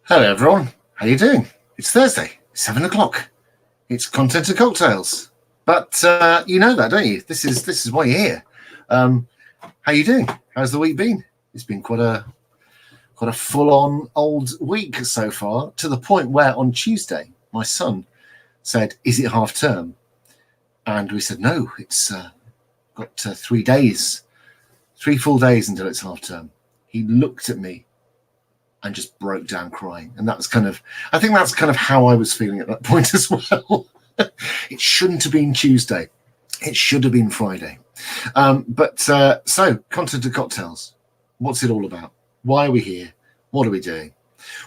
Hello everyone, how you doing? It's Thursday, 7 o'clock. It's Content and Cocktails. But you know that, don't you? This is why you're here. How you doing? How's the week been? It's been quite a full-on old week so far, to the point where on Tuesday my son said, "Is it half term?" And we said, "No, it's got 3 days, 3 full days until it's half term." He looked at me and just broke down crying. And I think that's kind of how I was feeling at that point as well. It shouldn't have been Tuesday. It should have been Friday. So Content and Cocktails. What's it all about? Why are we here? What are we doing?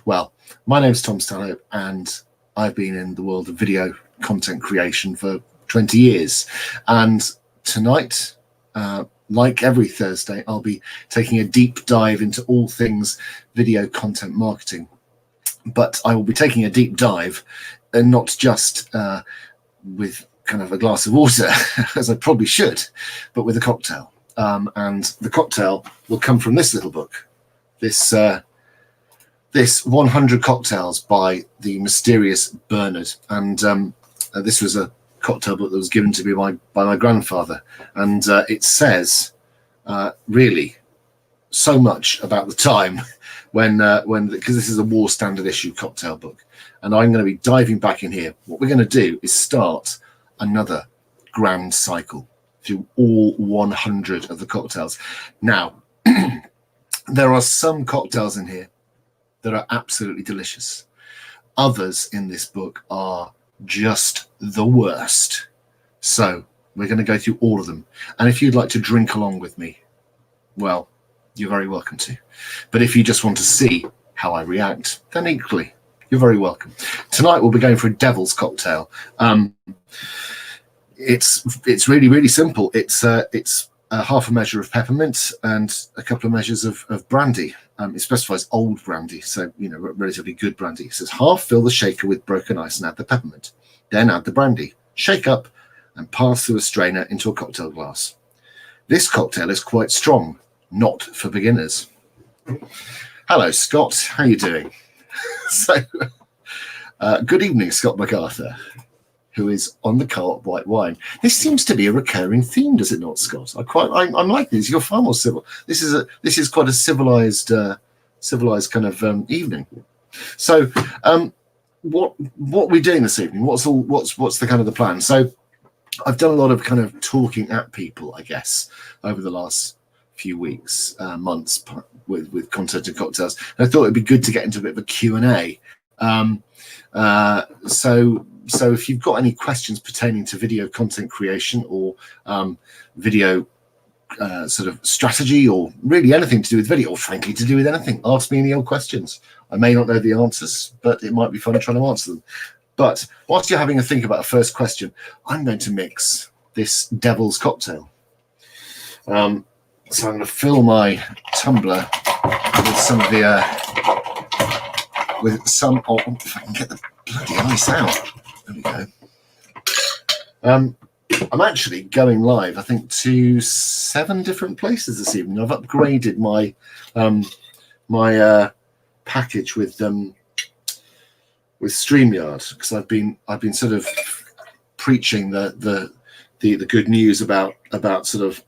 Well, my name's Tom Stanhope, and I've been in the world of video content creation for 20 years. And tonight, like every Thursday, I'll be taking a deep dive into all things video content marketing. But I will be taking a deep dive, and not just with kind of a glass of water, as I probably should, but with a cocktail. And the cocktail will come from this little book, this 100 Cocktails by the mysterious Bernard. And this was a cocktail book that was given to me by my grandfather, and it says really so much about the time when because this is a war standard issue cocktail book, and I'm going to be diving back in here. What we're going to do is start another grand cycle through all 100 of the cocktails. Now, there are some cocktails in here that are absolutely delicious. Others in this book are just the worst. So we're going to go through all of them. And if you'd like to drink along with me, well, you're very welcome to. But if you just want to see how I react, then equally, you're very welcome. Tonight we'll be going for a devil's cocktail. It's really, really simple. It's half a measure of peppermint and a couple of measures of brandy. It specifies old brandy, so relatively good brandy. It says half fill the shaker with broken ice and add the peppermint. Then add the brandy. Shake up and pass through a strainer into a cocktail glass. This cocktail is quite strong, not for beginners. Hello, Scott. How are you doing? Good evening, Scott MacArthur, who is on the co-op white wine. This seems to be a recurring theme, does it not, Scott? I'm like this. You're far more civil. This is quite a civilized kind of evening. So, what are we doing this evening? What's the kind of the plan? So, I've done a lot of kind of talking at people, I guess, over the last few weeks, months with Content and Cocktails. And I thought it'd be good to get into a bit of a Q&A. So if you've got any questions pertaining to video content creation or video sort of strategy, or really anything to do with video, or frankly to do with anything, ask me any old questions. I may not know the answers, but it might be fun trying to answer them. But whilst you're having a think about a first question, I'm going to mix this devil's cocktail. So I'm going to fill my tumbler with some of the if I can get the bloody ice out. There we go. I'm actually going live, I think, to 7 different places this evening. I've upgraded my my package with StreamYard, because I've been sort of preaching the good news about sort of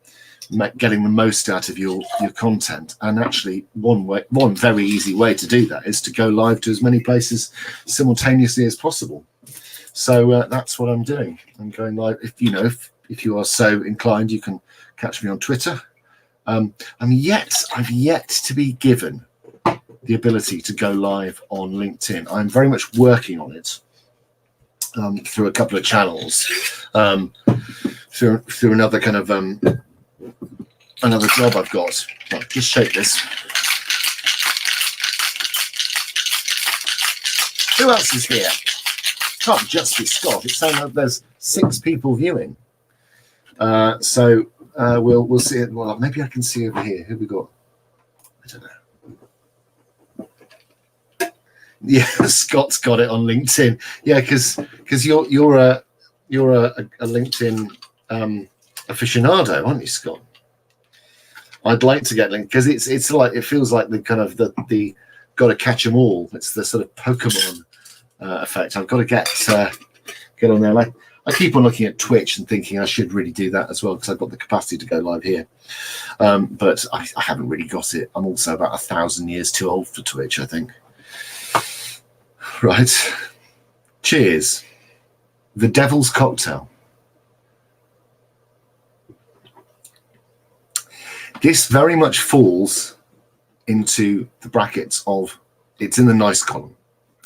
getting the most out of your content. And actually, one very easy way to do that is to go live to as many places simultaneously as possible. So that's what I'm doing. I'm going live. If you are so inclined, you can catch me on Twitter. I've yet to be given the ability to go live on LinkedIn. I'm very much working on it through a couple of channels, through another kind of another job I've got. Right, just shake this. Who else is here? Can't just be Scott. It's saying that there's 6 people viewing. So we'll see it. Well, maybe I can see over here. Who we got? I don't know. Yeah, Scott's got it on LinkedIn. Yeah, because you're a LinkedIn aficionado, aren't you, Scott? I'd like to get linked because it's like, it feels like the kind of the got to catch them all. It's the sort of Pokemon effect. I've got to get on there. Like, I keep on looking at Twitch and thinking I should really do that as well, because I've got the capacity to go live here. But I haven't really got it. I'm also about 1,000 years too old for Twitch, I think. Right. Cheers. The Devil's Cocktail. This very much falls into the brackets of, it's in the nice column.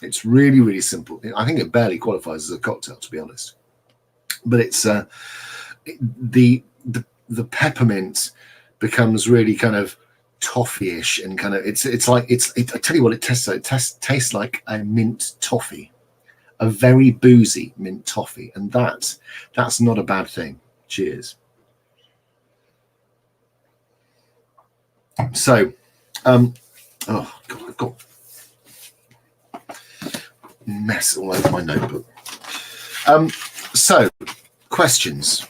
It's really, really simple. I think it barely qualifies as a cocktail, to be honest. But it's the peppermint becomes really kind of toffee-ish, and kind of it's like I tell you what it tastes like. It tastes like a mint toffee, a very boozy mint toffee, and that's not a bad thing. Cheers. So, oh God, I've got mess all over my notebook. So, questions.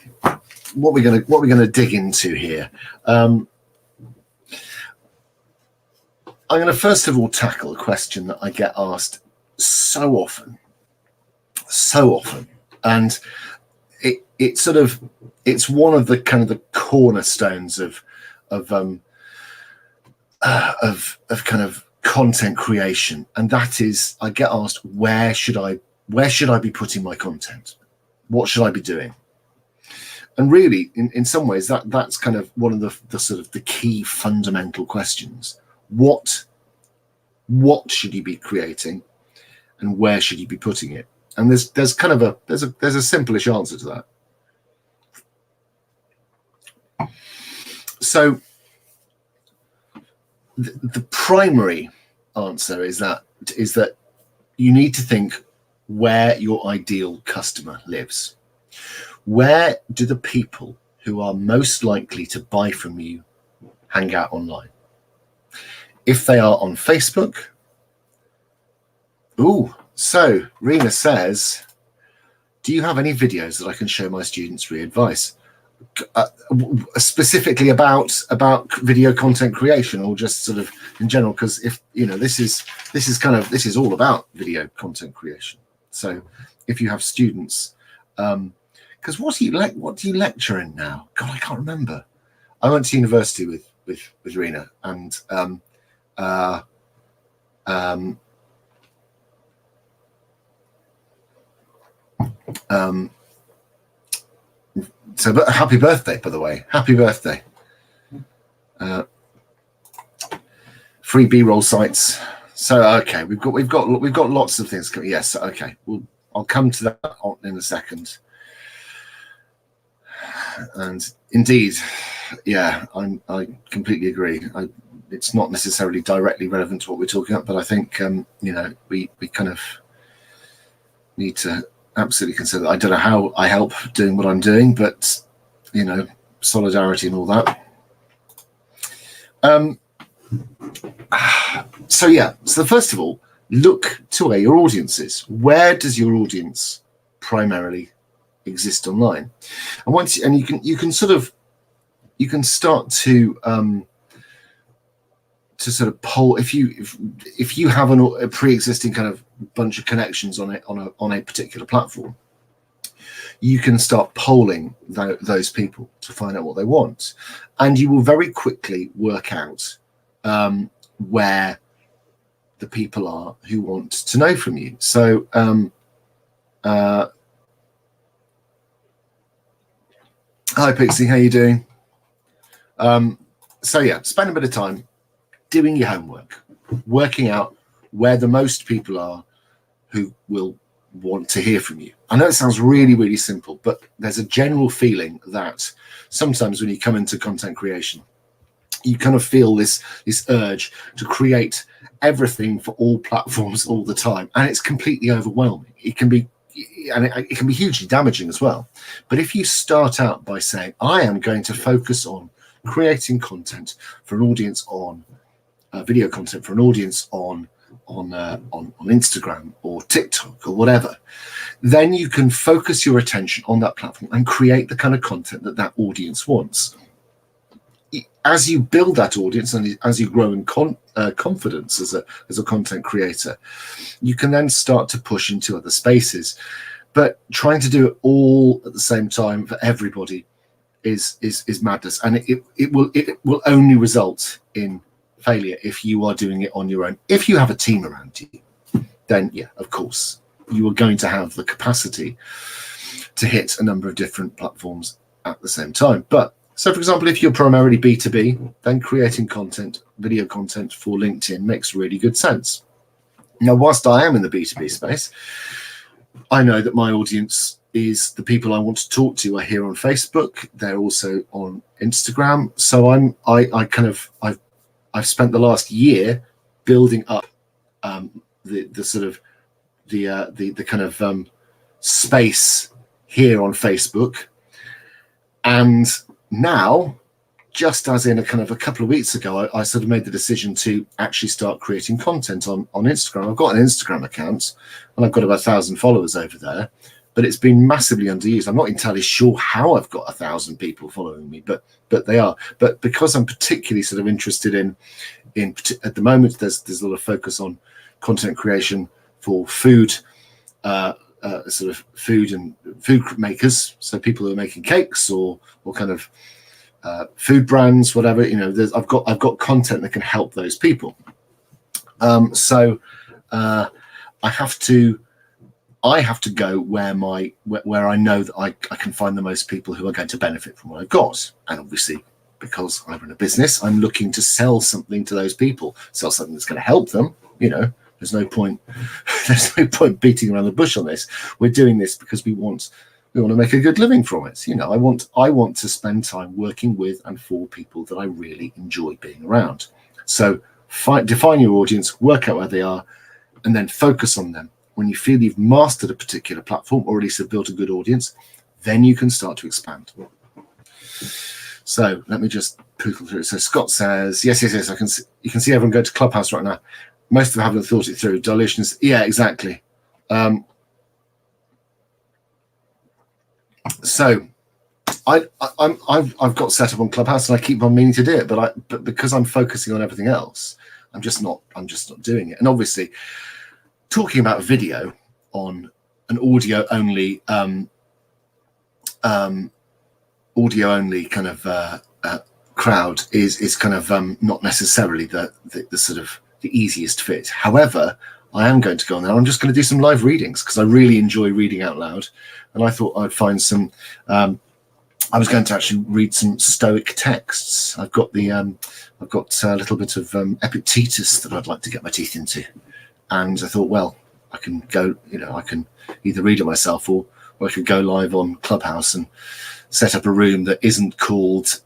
What we're gonna dig into here. I'm going to first of all tackle a question that I get asked so often, and it's one of the kind of the cornerstones of kind of content creation, and that is, I get asked, where should I be putting my content? What should I be doing? And really, in some ways, that's kind of one of the sort of the key fundamental questions. What should you be creating, and where should you be putting it? And there's kind of a simplish answer to that. So the primary answer is that you need to think where your ideal customer lives. Where do the people who are most likely to buy from you hang out online? If they are on Facebook, so Rena says, do you have any videos that I can show my students free advice? Specifically about video content creation, or just sort of in general? Because if this is all about video content creation. So if you have students, because what do you lecture in now? God, I can't remember. I went to university with Rena, and so, but happy birthday, by the way. Happy birthday. Free B-roll sites. So okay, we've got lots of things. Yes, okay. I'll come to that in a second. And indeed, yeah, I completely agree. It's not necessarily directly relevant to what we're talking about, but I think we kind of need to absolutely consider that. I don't know how I help doing what I'm doing, but solidarity and all that. So first of all, look to where your audience is. Where does your audience primarily exist online? And you can start to sort of poll. If you have a pre-existing kind of bunch of connections on a particular platform, you can start polling those people to find out what they want, and you will very quickly work out where the people are who want to know from you. So hi Pixie, how you doing? So yeah, spend a bit of time doing your homework, working out where the most people are who will want to hear from you. I know it sounds really, really simple, but there's a general feeling that sometimes when you come into content creation, you kind of feel this urge to create everything for all platforms all the time, and it's completely overwhelming. It can be hugely damaging as well. But if you start out by saying, I am going to focus on creating content for an audience on video content for an audience on Instagram or TikTok or whatever, then you can focus your attention on that platform and create the kind of content that audience wants. as you build that audience and as you grow in confidence as a content creator, you can then start to push into other spaces. But trying to do it all at the same time for everybody is madness, and it will only result in failure if you are doing it on your own. If you have a team around you, then yeah, of course, you are going to have the capacity to hit a number of different platforms at the same time. But so, for example, if you're primarily B2B, then creating content, video content for LinkedIn makes really good sense. Now, whilst I am in the B2B space, I know that my audience is the people I want to talk to are here on Facebook. They're also on Instagram. So I've spent the last year building up the kind of space here on Facebook, and now, just as in a couple of weeks ago, I sort of made the decision to actually start creating content on Instagram. I've got an Instagram account and I've got about 1,000 followers over there, but it's been massively underused. I'm not entirely sure how I've got 1,000 people following me, but they are. But because I'm particularly sort of interested in at the moment, there's a lot of focus on content creation for food, sort of food makers. So people who are making cakes or kind of food brands, whatever, I've got content that can help those people. So I have to go where I know that I can find the most people who are going to benefit from what I've got. And obviously, because I run a business, I'm looking to sell something to those people, sell something that's going to help them. There's no point beating around the bush on this. We're doing this because we want to make a good living from it. I want to spend time working with and for people that I really enjoy being around. So define your audience, work out where they are, and then focus on them. When you feel you've mastered a particular platform, or at least have built a good audience, then you can start to expand. So let me just poodle through. So Scott says, yes, I can see, you can see everyone go to Clubhouse right now. Most of them haven't thought it through. Dilutions, yeah, exactly. So I've got set up on Clubhouse and I keep on meaning to do it, but because I'm focusing on everything else, I'm just not doing it. And obviously, talking about video on an audio only kind of crowd is kind of not necessarily the sort of the easiest fit. However, I am going to go on there. I'm just going to do some live readings because I really enjoy reading out loud, and I thought I'd find some. I was going to actually read some Stoic texts. I've got a little bit of Epictetus that I'd like to get my teeth into, and I thought, well, I can go. I can either read it myself or I could go live on Clubhouse and set up a room that isn't called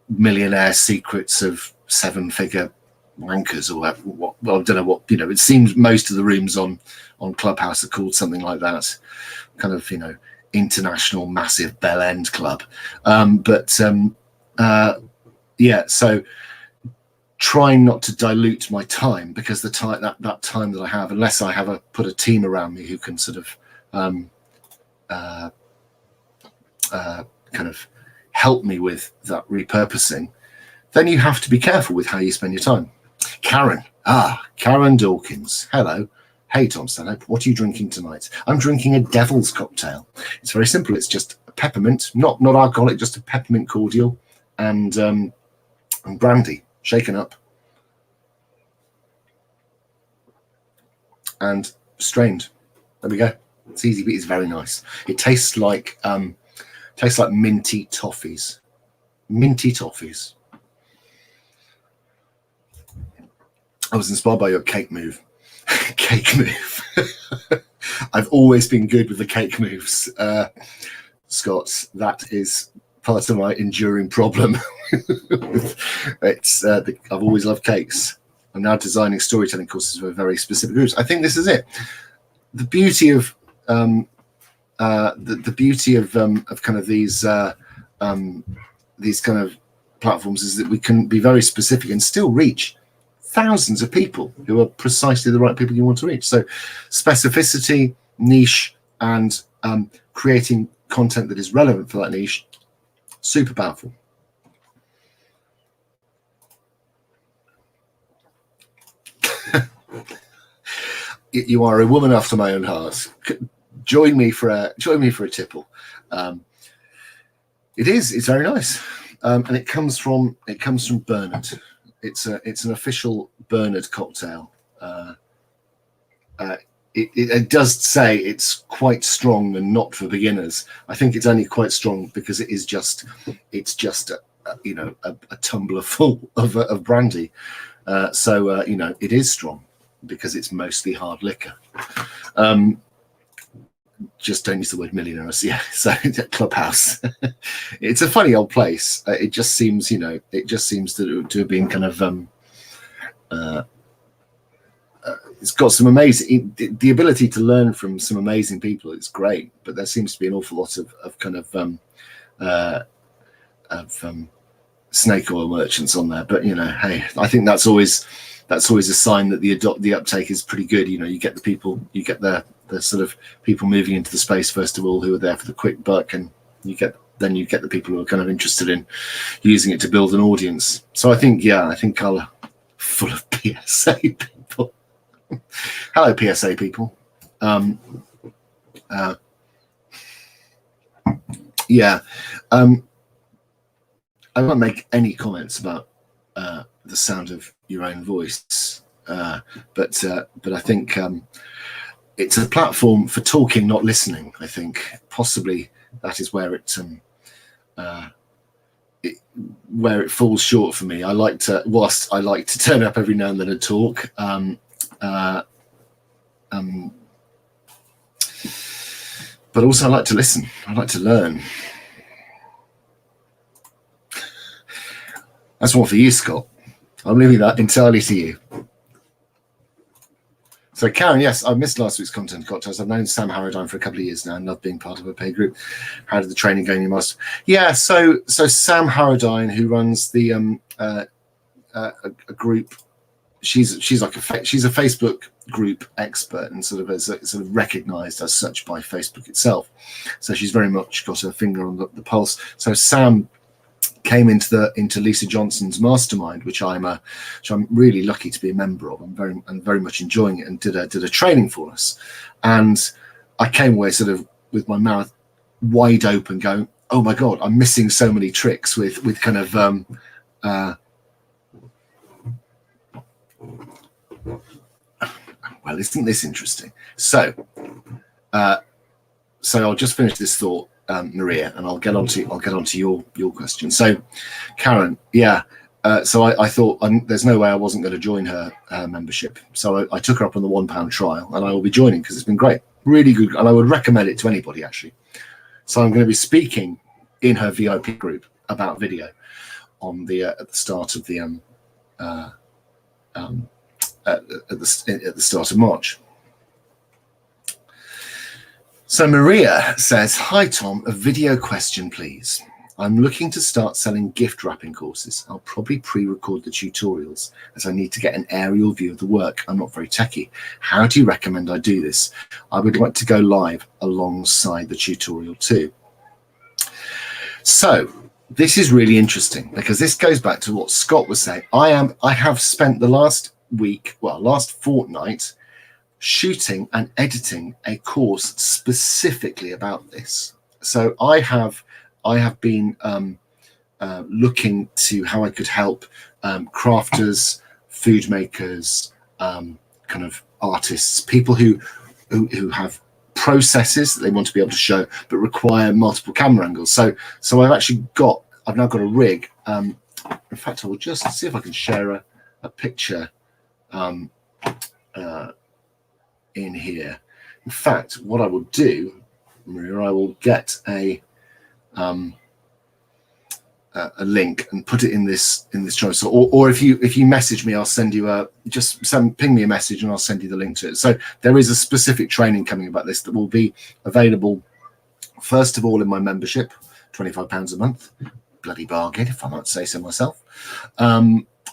Millionaire Secrets of Seven-Figure Wankers or what. Well, I don't know what. It seems most of the rooms on Clubhouse are called something like that, kind of International Massive Bell End Club. Yeah. So trying not to dilute my time, because the time that time that I have, unless I have put a team around me who can sort of kind of help me with that repurposing, then you have to be careful with how you spend your time. Karen Dawkins, hello. Hey, Tom Stanhope, what are you drinking tonight? I'm drinking a devil's cocktail. It's very simple. It's just a peppermint, not alcoholic, just a peppermint cordial and brandy shaken up and strained. There we go. It's easy, but it's very nice. It tastes like minty toffees. Minty toffees. I was inspired by your cake move. Cake move. I've always been good with the cake moves, Scott. That is part of my enduring problem. I've always loved cakes. I'm now designing storytelling courses for very specific groups. I think this is it. The beauty of the beauty of kind of these kind of platforms is that we can be very specific and still reach thousands of people who are precisely the right people you want to reach. So specificity, niche, and creating content that is relevant for that niche, super powerful. you are a woman after my own heart. Join me for a tipple. It's very nice, and it comes from Bernard. It's an official Bernard cocktail. It does say it's quite strong and not for beginners. I think it's only quite strong because it's just a tumbler full of brandy. So it is strong because it's mostly hard liquor. Just don't use the word millionaires. Yeah, so Clubhouse. It's a funny old place. It just seems to have been kind of it's got some amazing, the ability to learn from some amazing people. It's great, but there seems to be an awful lot of snake oil merchants on there. But hey, I think that's always a sign that the uptake is pretty good. You get the people, you get the sort of people moving into the space first of all, who are there for the quick buck, and you get the people who are kind of interested in using it to build an audience. So I think I'll full of PSA people. Hello, PSA people. I won't make any comments about the sound of your own voice, but I think it's a platform for talking, not listening. I think possibly that is where it falls short for me. Whilst I like to turn up every now and then and talk. But also I like to listen. I like to learn. That's one for you, Scott. I'm leaving that entirely to you. So Karen, yes, I missed last week's content cocktails. I've known Sam Harradine for a couple of years now and love being part of a paid group. How did the training go in your master? Yeah, so Sam Harradine, who runs the a group, she's a Facebook group expert and sort of recognized as such by Facebook itself. So she's very much got her finger on the pulse. So Sam came into Lisa Johnson's mastermind, which I'm really lucky to be a member of. I'm very much enjoying it, and did a training for us. And I came away sort of with my mouth wide open, going, "Oh my God, I'm missing so many tricks with kind of well, isn't this interesting?" So I'll just finish this thought, Maria, and I'll get onto your question. So, Karen, yeah. So I thought there's no way I wasn't going to join her membership. So I took her up on the £1 trial, and I will be joining because it's been great, really good, and I would recommend it to anybody actually. So I'm going to be speaking in her VIP group about video on at the start of the at the start of March. So Maria says, "Hi Tom, a video question please. I'm looking to start selling gift wrapping courses. I'll probably pre-record the tutorials as I need to get an aerial view of the work. I'm not very techie. How do you recommend I do this? I would like to go live alongside the tutorial too." So this is really interesting because this goes back to what Scott was saying. I have spent the last fortnight shooting and editing a course specifically about this. So I have been looking to how I could help crafters, food makers, kind of artists, people who have processes that they want to be able to show but require multiple camera angles. So I've now got a rig. In fact, I will just see if I can share a picture in here. In fact, what I will do, Maria, I will get a link and put it in this channel. So, or if you message me, I'll send you ping me a message and I'll send you the link to it. So there is a specific training coming about this that will be available first of all in my membership, £25 a month. Bloody bargain, if I might say so myself.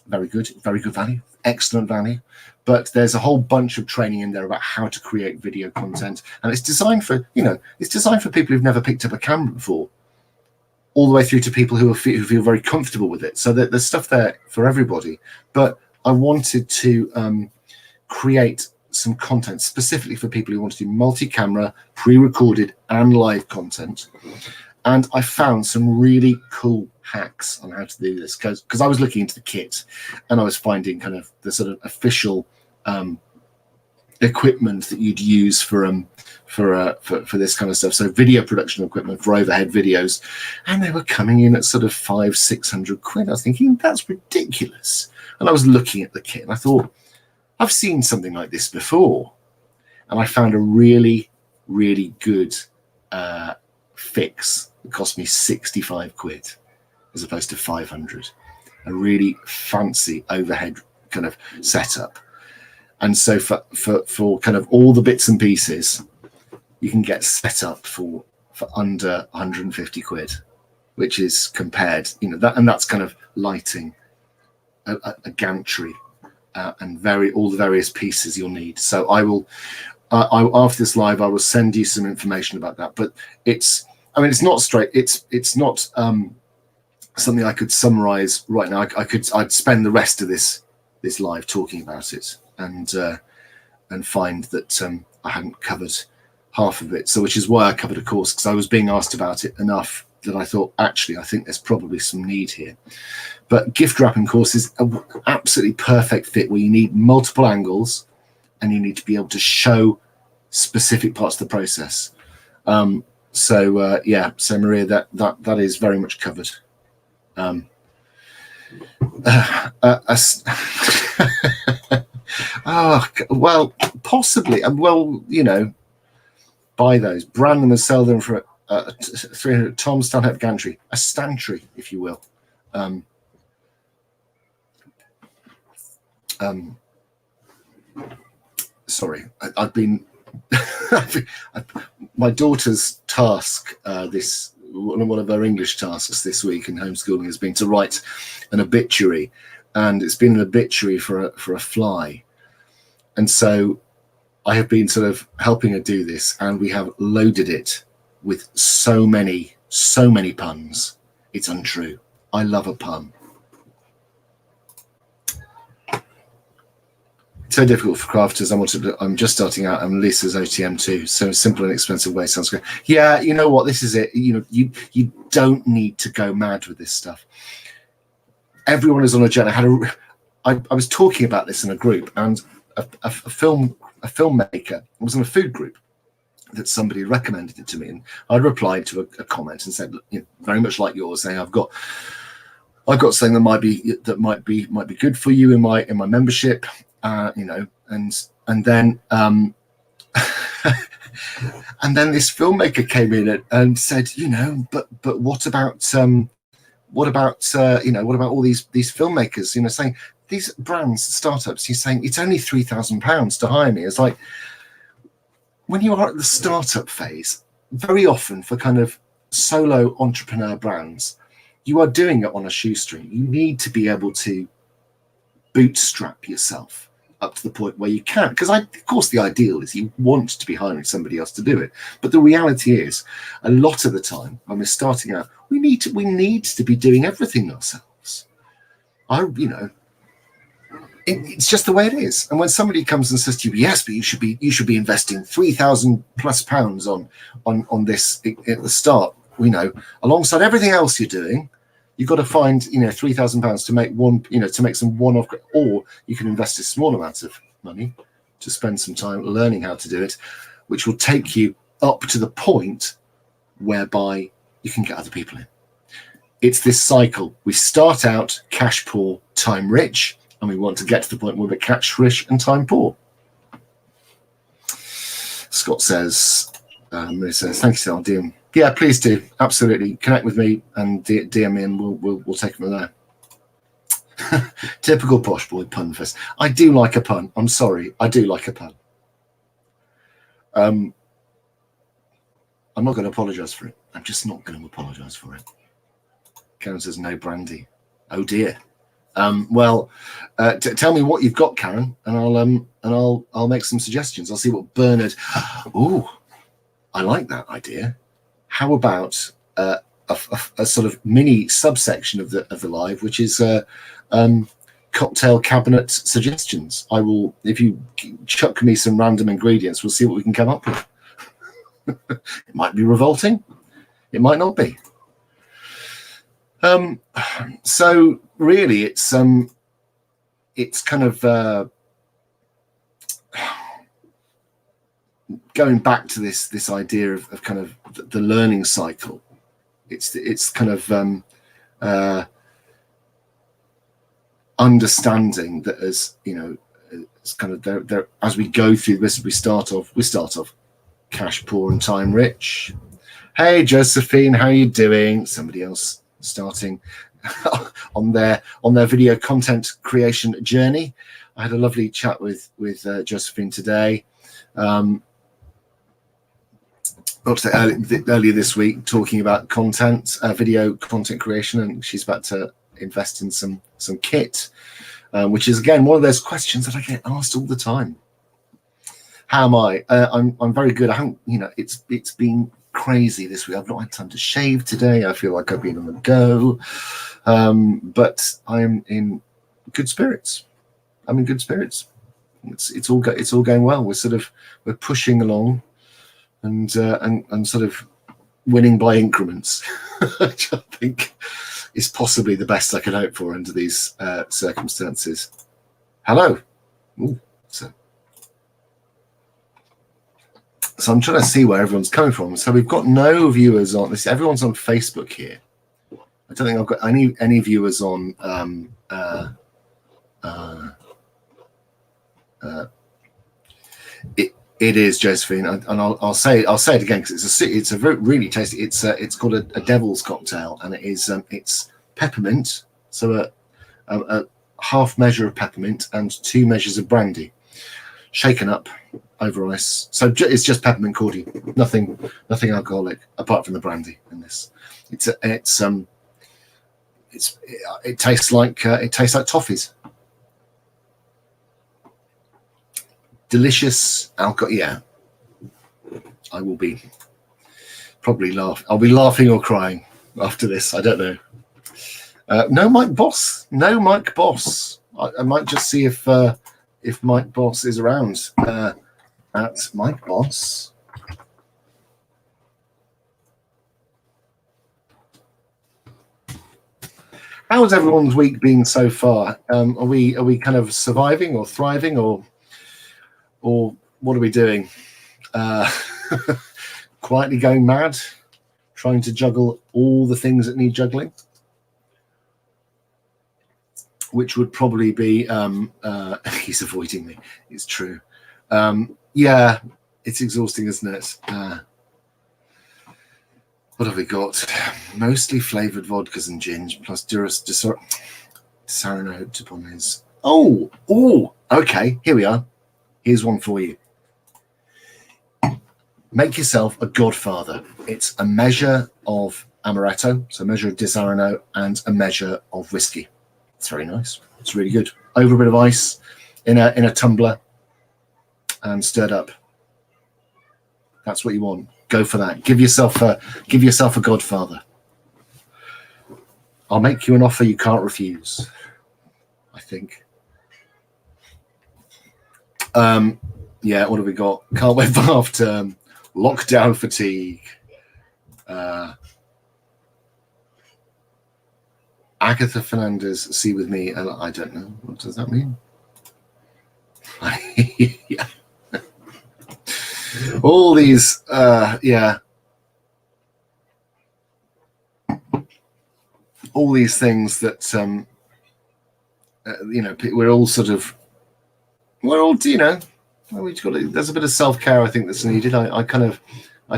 Very good value, excellent value. But there's a whole bunch of training in there about how to create video content, and it's designed for people who've never picked up a camera before, all the way through to people who feel very comfortable with it. So there's stuff there for everybody. But I wanted to create some content specifically for people who want to do multi-camera, pre-recorded and live content. And I found some really cool hacks on how to do this because I was looking into the kit and I was finding kind of the sort of official equipment that you'd use for this kind of stuff. So video production equipment for overhead videos, and they were coming in at sort of 500-600 quid. I was thinking that's ridiculous. And I was looking at the kit and I thought, I've seen something like this before. And I found a really, really good fix. It cost me 65 quid as opposed to 500. A really fancy overhead kind of setup. And so for kind of all the bits and pieces, you can get set up for under 150 quid, which is compared, and that's kind of lighting, a gantry, and all the various pieces you'll need. So I will, after this live, I will send you some information about that. But it's not straight. It's not something I could summarize right now. I'd spend the rest of this live talking about it. And find that I hadn't covered half of it. So which is why I covered a course, because I was being asked about it enough that I thought, actually, I think there's probably some need here. But gift wrapping course is an absolutely perfect fit where you need multiple angles and you need to be able to show specific parts of the process. So Maria, that is very much covered. Oh, well, possibly. Well, buy those, brand them and sell them for 300. Tom Stanhope Gantry, a stantry, if you will. Sorry, I've been my daughter's task one of her English tasks this week in homeschooling has been to write an obituary, and it's been an obituary for a fly. And so I have been sort of helping her do this, and we have loaded it with so many puns. It's untrue. I love a pun. So difficult for crafters. I'm just starting out. I'm Lisa's OTM too. So simple and expensive way sounds good. Yeah, you know what? This is it. You don't need to go mad with this stuff. Everyone is on a journey. I was talking about this in a group, and a filmmaker was in a food group that somebody recommended it to me, and I'd replied to a comment and said, very much like yours, saying I've got something that might be good for you in my membership, and then and then this filmmaker came in and said, but what about all these filmmakers, saying these brands, startups, he's saying it's only £3,000 to hire me. It's like, when you are at the startup phase, very often for kind of solo entrepreneur brands, you are doing it on a shoestring. You need to be able to bootstrap yourself up to the point where you can, because of course the ideal is you want to be hiring somebody else to do it, but the reality is a lot of the time when we're starting out, we need to be doing everything ourselves. It's just the way it is. And when somebody comes and says to you, yes, but you should be investing £3,000+ on this at the start, alongside everything else you're doing, you've got to find £3,000 to make to make some one-off, or you can invest a small amount of money to spend some time learning how to do it, which will take you up to the point whereby you can get other people in. It's this cycle. We start out cash poor, time rich, and we want to get to the point where we're cash rich and time poor. Scott says, Maria says, thank you, Sal. DM. Yeah, please do. Absolutely. Connect with me and DM me, and we'll take it from there. Typical posh boy pun fest. I do like a pun. I'm sorry. I do like a pun. I'm not going to apologise for it. I'm just not going to apologise for it. Karen says, no brandy. Oh dear. Tell me what you've got, Karen, and I'll make some suggestions. I'll see what Bernard. Oh, I like that idea. How about a sort of mini subsection of the live, which is cocktail cabinet suggestions. I will, if you chuck me some random ingredients, we'll see what we can come up with. It might be revolting. It might not be. So really, it's kind of going back to this idea of kind of the learning cycle. It's kind of understanding that, as you know, it's kind of there as we go through this, we start off cash poor and time rich. Hey Josephine, how are you doing? Somebody else starting on their video content creation journey. I had a lovely chat with Josephine today. Earlier this week, talking about video content creation, and she's about to invest in some kit, which is again one of those questions that I get asked all the time. How am I? I'm very good. I haven't, it's been crazy this week. I've not had time to shave today. I feel like I've been on the go, but I'm in good spirits. I'm in good spirits. It's all going well. We're pushing along, and sort of winning by increments, which I think is possibly the best I could hope for under these circumstances. Hello. Ooh, so I'm trying to see where everyone's coming from. So we've got no viewers on this. Everyone's on Facebook here. I don't think I've got any viewers on It is Josephine, and I'll say it again because it's a really tasty. It's called a devil's cocktail, and it is it's peppermint, so a half measure of peppermint and 2 measures of brandy, shaken up over ice. So it's just peppermint cordial, nothing alcoholic apart from the brandy in this. It tastes like toffees. Delicious alcohol. Yeah, I will be probably I'll be laughing or crying after this. I don't know. No Mike Boss. No Mike Boss. I might just see if Mike Boss is around. At Mike Boss. How has everyone's week been so far? Are we kind of surviving or thriving or what are we doing? Quietly going mad, trying to juggle all the things that need juggling, which would probably be he's avoiding me. It's true. Yeah, it's exhausting, isn't it? What have we got? Mostly flavoured vodkas and gins, plus Disarano Tipones. Oh, okay, here we are. Here's one for you. Make yourself a godfather. It's a measure of amaretto, so a measure of Disarano, and a measure of whiskey. It's very nice. It's really good. Over a bit of ice in a tumbler and stirred up. That's what you want. Go for that. Give yourself a godfather. I'll make you an offer you can't refuse, I think. Yeah, what have we got? Can't wait for half term. Lockdown fatigue. Agatha Fernandez, see with me. I don't know. What does that mean? Yeah. All these, yeah. All these things that, we're all sort of, there's a bit of self-care I think that's needed. I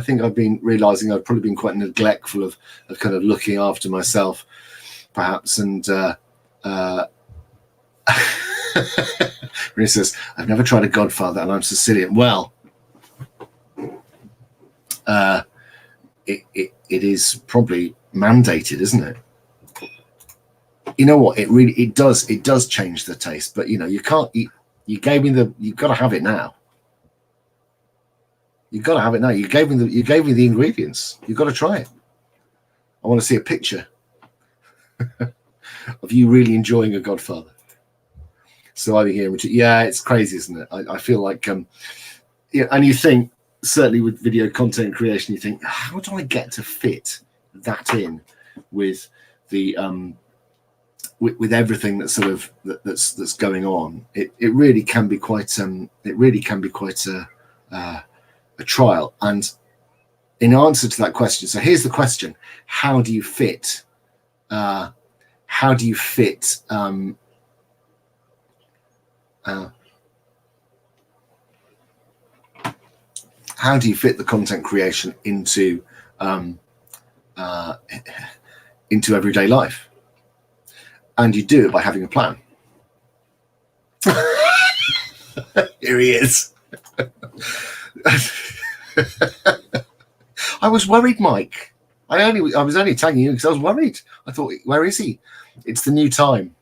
think I've been realizing I've probably been quite neglectful of kind of looking after myself, perhaps. And Renee says, I've never tried a godfather and I'm Sicilian. Well, it is probably mandated, isn't it? You know what? It does change the taste, but you can't eat. You've got to have it now. You've got to have it now. You gave me the ingredients. You've got to try it. I want to see a picture of you really enjoying a godfather. surviving here. Yeah, it's crazy, isn't it? I feel like, yeah, and you think, certainly with video content creation, you think, how do I get to fit that in with the with everything that's sort of that's going on? It really can be quite a trial. And in answer to that question, so here's the question: how do you fit? How do you fit? How do you fit the content creation into everyday life? And you do it by having a plan. Here he is. I was worried, Mike. I was only tagging you because I was worried. I thought, where is he? It's the new time.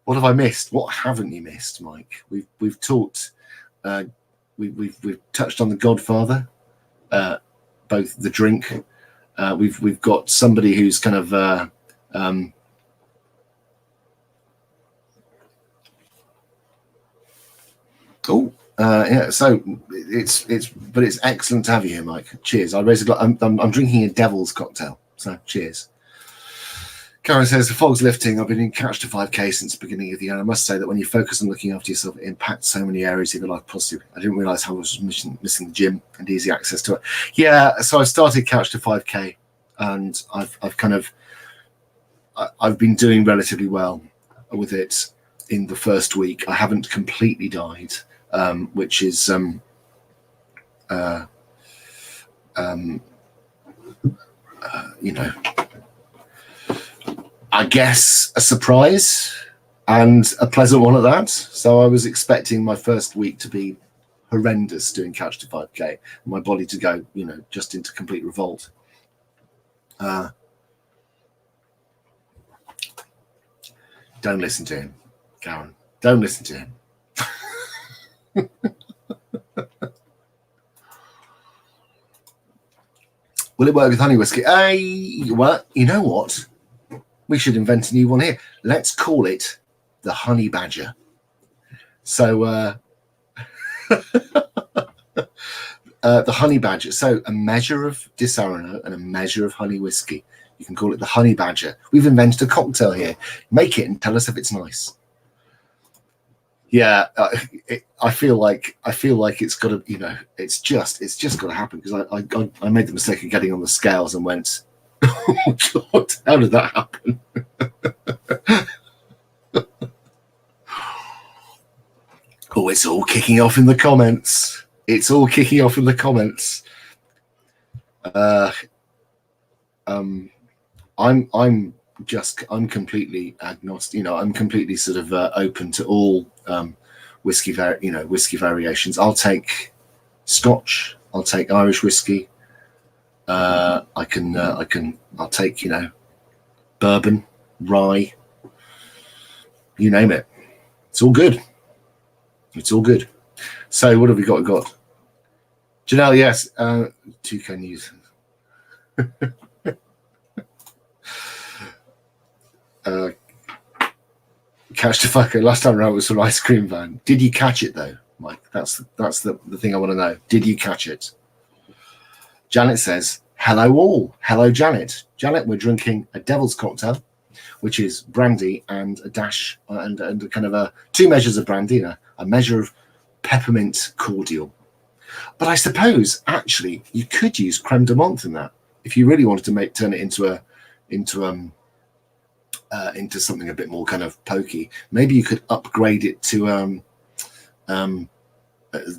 What have I missed? What haven't you missed, Mike? We've talked. We've touched on The Godfather, both the drink. We've got somebody who's kind of yeah. So it's excellent to have you here, Mike. Cheers. I raise a glass. I'm drinking a devil's cocktail. So cheers. Karen says, the fog's lifting. I've been in Couch to 5K since the beginning of the year. I must say that when you focus on looking after yourself, it impacts so many areas of your life positively. I didn't realize how I was missing the gym and easy access to it. Yeah, so I started Couch to 5K, and I've been doing relatively well with it in the first week. I haven't completely died, which is you know, I guess a surprise and a pleasant one at that. So I was expecting my first week to be horrendous doing Couch to 5K, and my body to go, just into complete revolt. Don't listen to him, Karen. Don't listen to him. Will it work with honey whiskey? Well, you know what? We should invent a new one here. Let's call it the Honey Badger. So the Honey Badger. So a measure of Disaronno and a measure of honey whiskey. You can call it the Honey Badger. We've invented a cocktail here. Make it and tell us if it's nice. Yeah, I feel like it's got to, it's just got to happen, because I made the mistake of getting on the scales and went, oh God, how did that happen? Oh, it's all kicking off in the comments. It's all kicking off in the comments. I'm completely agnostic. I'm completely sort of open to all whiskey variations. I'll take Scotch. I'll take Irish whiskey. I'll take bourbon, rye. You name it. It's all good. It's all good. So what have we got? Janelle, yes. Toucan news. Catch the fucker. Last time around was an ice cream van. Did you catch it though, Mike? That's the thing I want to know. Did you catch it? Janet says, hello all. Hello, Janet. Janet, we're drinking a devil's cocktail, which is brandy and a dash and a kind of 2 measures of brandy and a measure of peppermint cordial. But I suppose actually you could use creme de menthe in that if you really wanted to turn it into something a bit more kind of pokey. Maybe you could upgrade it to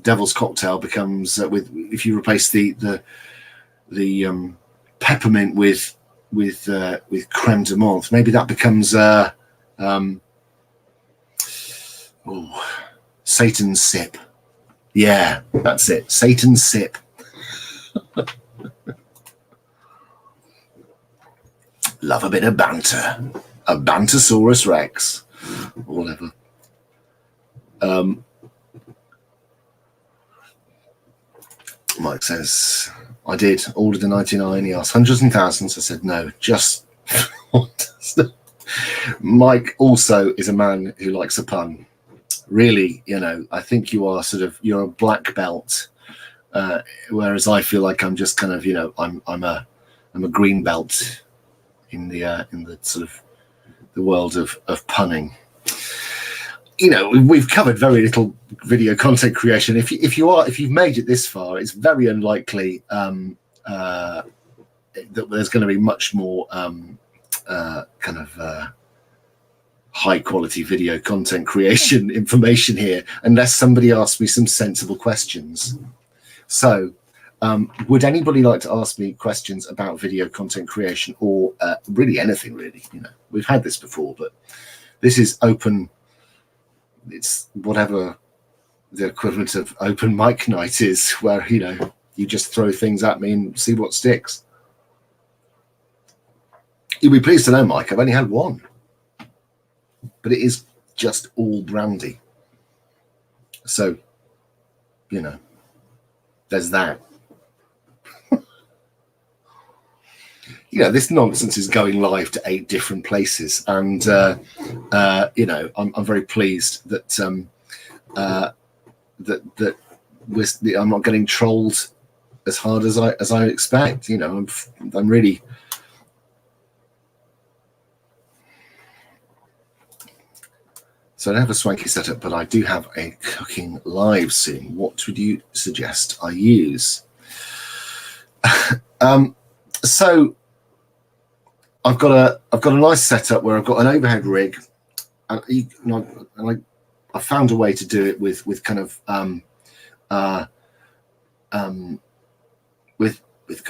devil's cocktail becomes if you replace the peppermint with creme de menthe, maybe that becomes Satan's sip. Yeah, that's it. Satan's sip. Love a bit of banter. A Bantosaurus Rex. Or whatever. Mike says, I did. Ordered the 99. He asked hundreds and thousands. I said, no, just... Mike also is a man who likes a pun. really, I think you're a black belt, whereas I feel like I'm just kind of, I'm a green belt in the sort of the world of punning. We've covered very little video content creation. If you've made it this far, it's very unlikely that there's going to be much more high quality video content creation information here, unless somebody asks me some sensible questions. So would anybody like to ask me questions about video content creation, or really anything really? We've had this before, but this is open. It's whatever the equivalent of open mic night is, where you just throw things at me and see what sticks. You'll be pleased to know, Mike, I've only had one, but it is just all brandy. So, there's that. This nonsense is going live to 8 different places, and I'm very pleased that I'm not getting trolled as hard as I expect. I'm really. So I don't have a swanky setup, but I do have a cooking live soon. What would you suggest I use? So I've got a nice setup where I've got an overhead rig, and I found a way to do it with kind of with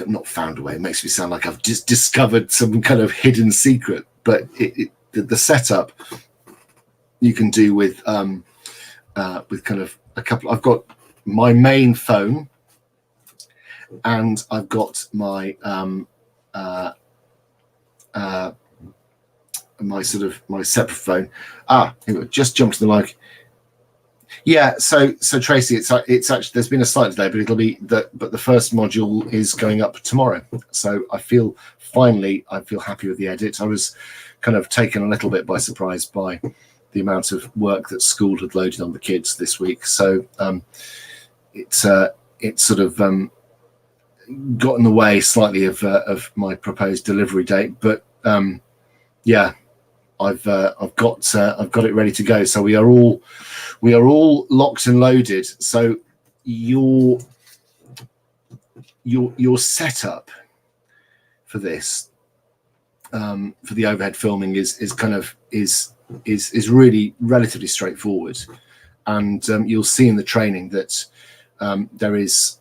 not found a way. It makes me sound like I've just discovered some kind of hidden secret, but the setup you can do with kind of a couple. I've got my main phone, and I've got my my separate phone. Here we go. Just jumped to the mic. Yeah, so Tracy, it's actually, there's been a slight delay, but it'll be but the first module is going up tomorrow. So I feel happy with the edit. I was kind of taken a little bit by surprise by the amount of work that school had loaded on the kids this week. So it's sort of got in the way slightly of my proposed delivery date, but yeah, I've got it ready to go. So we are all locked and loaded. So your setup for this, for the overhead filming is really relatively straightforward, and you'll see in the training that there is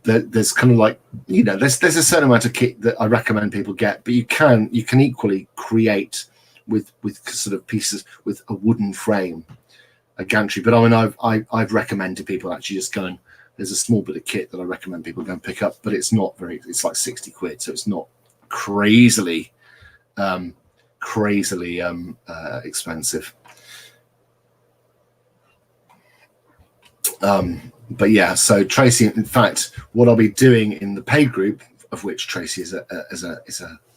there's kind of like, there's a certain amount of kit that I recommend people get, but you can equally create with sort of pieces with a wooden frame, a gantry. But I mean, I've recommended people actually just go and, there's a small bit of kit that I recommend people go and pick up, but it's like 60 quid, so it's not crazily expensive. But yeah, so Tracy, in fact, what I'll be doing in the paid group, of which Tracy is a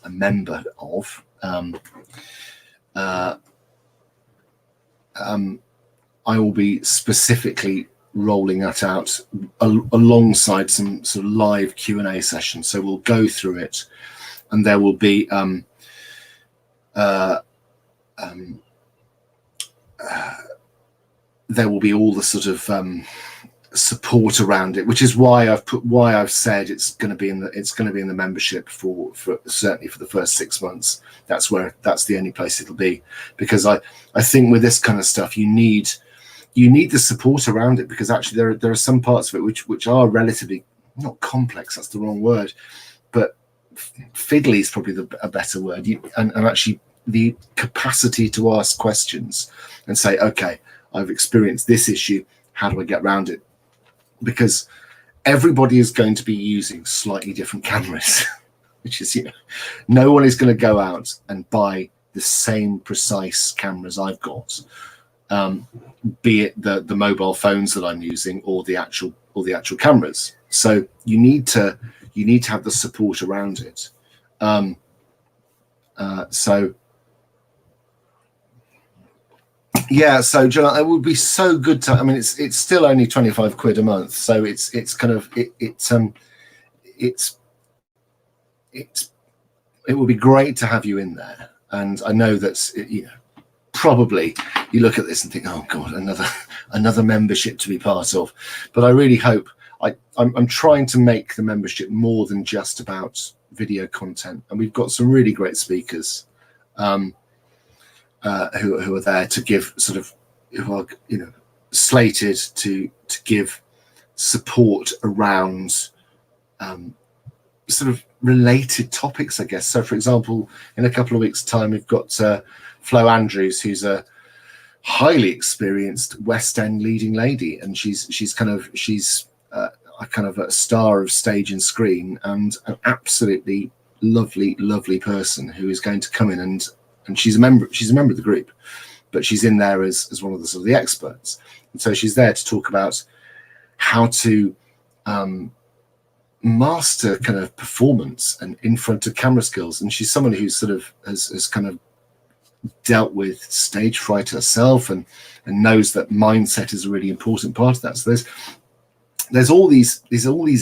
member of, I will be specifically rolling that out alongside some sort of live Q&A sessions. So we'll go through it, and there will be all the sort of support around it, which is why I've said it's going to be in the membership for certainly for the first 6 months. That's the only place it'll be, because I think with this kind of stuff you need the support around it, because actually there are some parts of it which are relatively, not complex, that's the wrong word, but fiddly is probably a better word, and actually the capacity to ask questions and say, okay, I've experienced this issue, how do I get around it? Because everybody is going to be using slightly different cameras, which is, no one is going to go out and buy the same precise cameras I've got, be it the mobile phones that I'm using or the actual cameras. So you need to have the support around it. So Yeah, so John, it would be so good to. I mean, it's still only 25 quid a month, so it's kind of it would be great to have you in there. And I know that's probably you look at this and think, oh God, another membership to be part of. But I really hope I'm trying to make the membership more than just about video content, and we've got some really great speakers who are there to give who are slated to give support around sort of related topics, I guess. So, for example, in a couple of weeks' time, we've got Flo Andrews, who's a highly experienced West End leading lady, and she's kind of a star of stage and screen, and an absolutely lovely person who is going to come in and she's a member of the group, but she's in there as one of the sort of the experts, and so she's there to talk about how to master kind of performance and in front of camera skills. And she's someone who sort of has kind of dealt with stage fright herself and knows that mindset is a really important part of that. So there's all these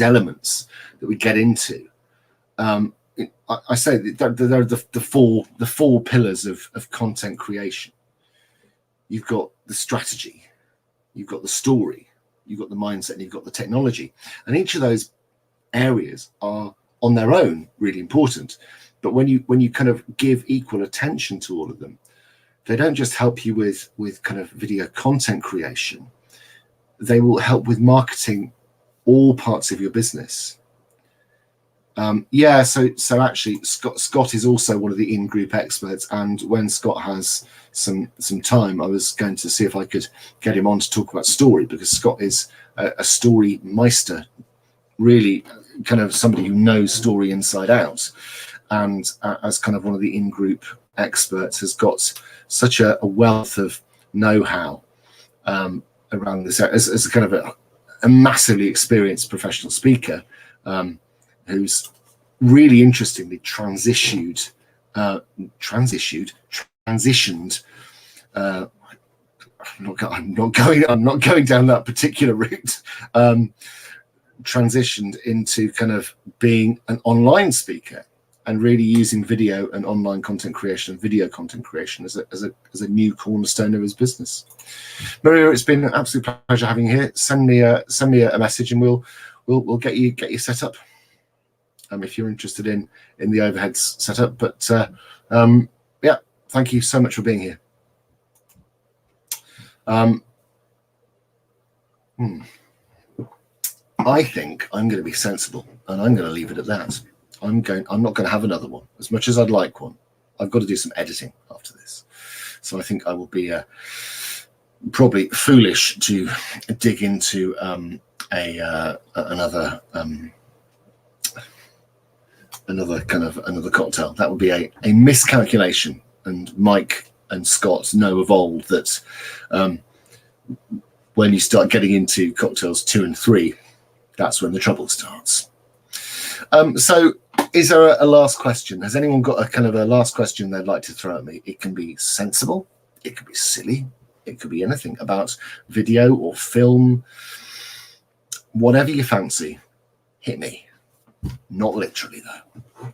elements that we get into. I say there are the four pillars of content creation. You've got the strategy, you've got the story, you've got the mindset, and you've got the technology. And each of those areas are on their own really important. But when you kind of give equal attention to all of them, they don't just help you with kind of video content creation. They will help with marketing all parts of your business. So actually Scott is also one of the in-group experts, and when Scott has some time, I was going to see if I could get him on to talk about story, because Scott is a story meister, really kind of somebody who knows story inside out, and as kind of one of the in-group experts has got such a wealth of know-how around this as a kind of a massively experienced professional speaker, who's really interestingly transitioned. I'm not going down that particular route. Transitioned into kind of being an online speaker and really using video and online content creation and video content creation as a new cornerstone of his business. Maria, it's been an absolute pleasure having you here. Send me a message and we'll get you set up. If you're interested in the overheads setup. But yeah, thank you so much for being here. I think I'm going to be sensible, and I'm going to leave it at that. I'm not going to have another one, as much as I'd like one. I've got to do some editing after this, so I think I will be probably foolish to dig into another cocktail. That would be a miscalculation, and Mike and Scott know of old that when you start getting into cocktails 2 and 3, that's when the trouble starts. So is there a last question? Has anyone got a kind of a last question they'd like to throw at me? It can be sensible, it could be silly, it could be anything about video or film, whatever you fancy. Hit me. Not literally, though.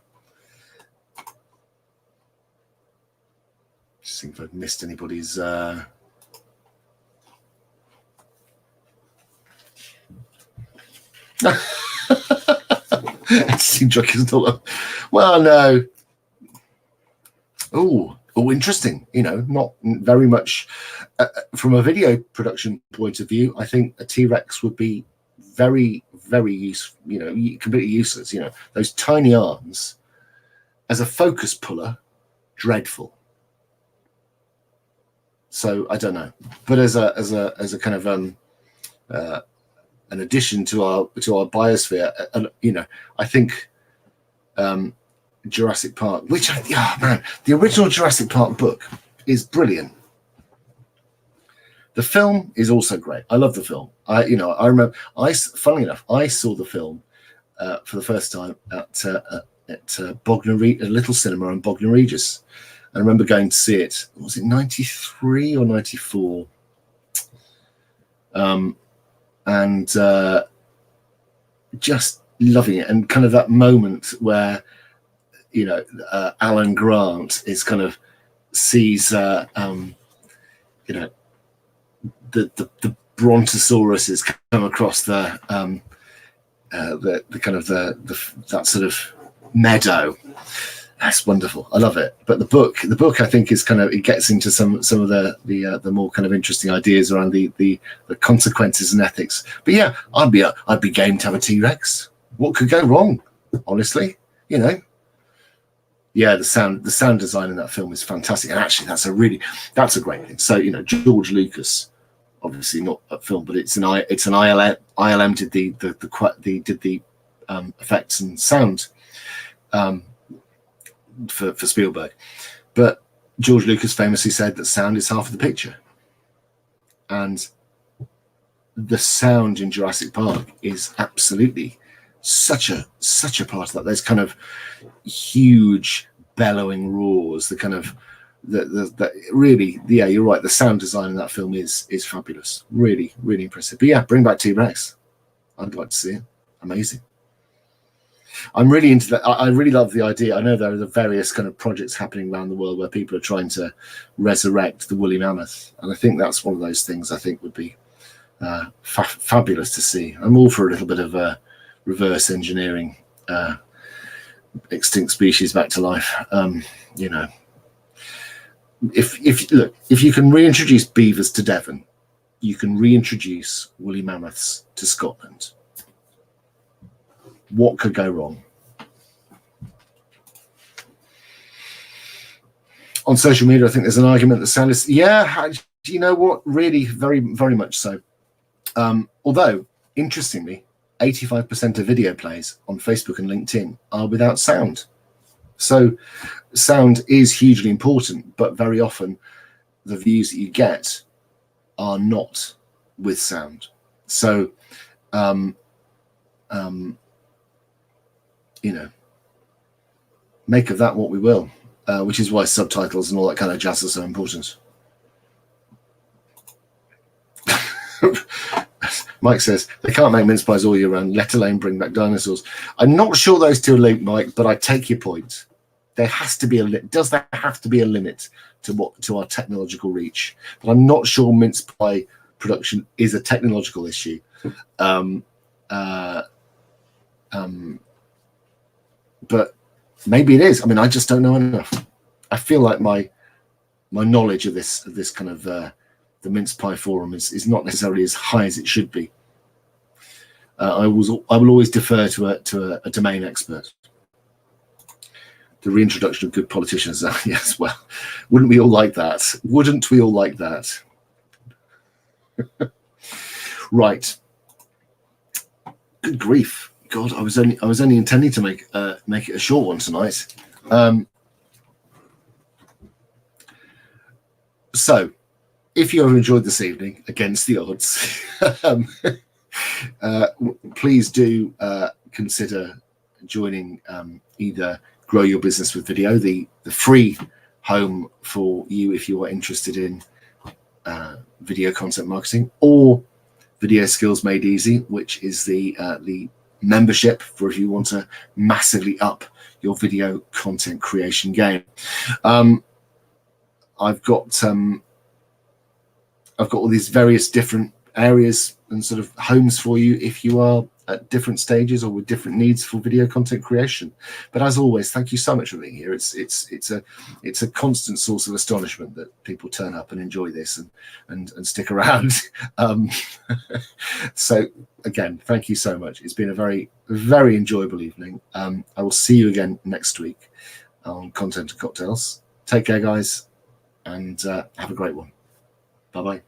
Just think if I've missed anybody's. Well, no. Oh, interesting. Not very much from a video production point of view. I think a T-Rex would be very, very useful, completely useless. Those tiny arms as a focus puller, dreadful. So I don't know, but as a kind of an addition to our biosphere, I think Jurassic Park, the original Jurassic Park book is brilliant. The film is also great. I love the film. I remember. Funnily enough, I saw the film for the first time at Bognor Regis, a little cinema on Bognor Regis, I remember going to see it. Was it 93 or 94? And just loving it, and kind of that moment where, you know, Alan Grant is kind of sees, you know, the brontosauruses come across the kind of that sort of meadow. That's wonderful. I love it. But the book I think is kind of, it gets into some of the more kind of interesting ideas around the consequences and ethics. But yeah, I'd be game to have a T-Rex. What could go wrong? Honestly, you know. Yeah, the sound design in that film is fantastic, and actually that's a great thing. So, you know, George Lucas, obviously not a film, but it's an ILM did the effects and sound for Spielberg, but George Lucas famously said that sound is half of the picture, and the sound in Jurassic Park is absolutely such a part of that. There's kind of huge bellowing roars, the kind of the really, yeah, you're right, the sound design in that film is fabulous, really impressive. But yeah, bring back T-Rex. I'd like to see it. Amazing. I'm really into that. I really love the idea. I know there are the various kind of projects happening around the world where people are trying to resurrect the woolly mammoth, and I think that's one of those things I think would be fabulous to see. I'm all for a little bit of reverse engineering extinct species back to life. You know, if you can reintroduce beavers to Devon, you can reintroduce woolly mammoths to Scotland. What could go wrong? On social media, I think there's an argument that sound is, yeah, you know what, really, very much so. Although, interestingly, 85% of video plays on Facebook and LinkedIn are without sound. So sound is hugely important, but very often the views that you get are not with sound. So, you know, make of that what we will, which is why subtitles and all that kind of jazz are so important. Mike says they can't make mince pies all year round, let alone bring back dinosaurs. I'm not sure those two are linked, Mike, but I take your point. There has to be does there have to be a limit to our technological reach? But I'm not sure mince pie production is a technological issue. But maybe it is. I mean, I just don't know enough. I feel like my knowledge of this kind of the mince pie forum is not necessarily as high as it should be. I will always defer to a domain expert. The reintroduction of good politicians. Yes, well, wouldn't we all like that? Wouldn't we all like that? Right. Good grief. God, I was only intending to make it a short one tonight. So, if you have enjoyed this evening, against the odds, please do consider joining either Grow Your Business with Video, the free home for you if you are interested in video content marketing, or Video Skills Made Easy, which is the membership for if you want to massively up your video content creation game. I've got all these various different areas and sort of homes for you if you are at different stages or with different needs for video content creation. But as always, thank you so much for being here. It's a constant source of astonishment that people turn up and enjoy this and stick around. So again, thank you so much. It's been a very, very enjoyable evening. I will see you again next week on Content and Cocktails. Take care, guys, and have a great one. Bye-bye.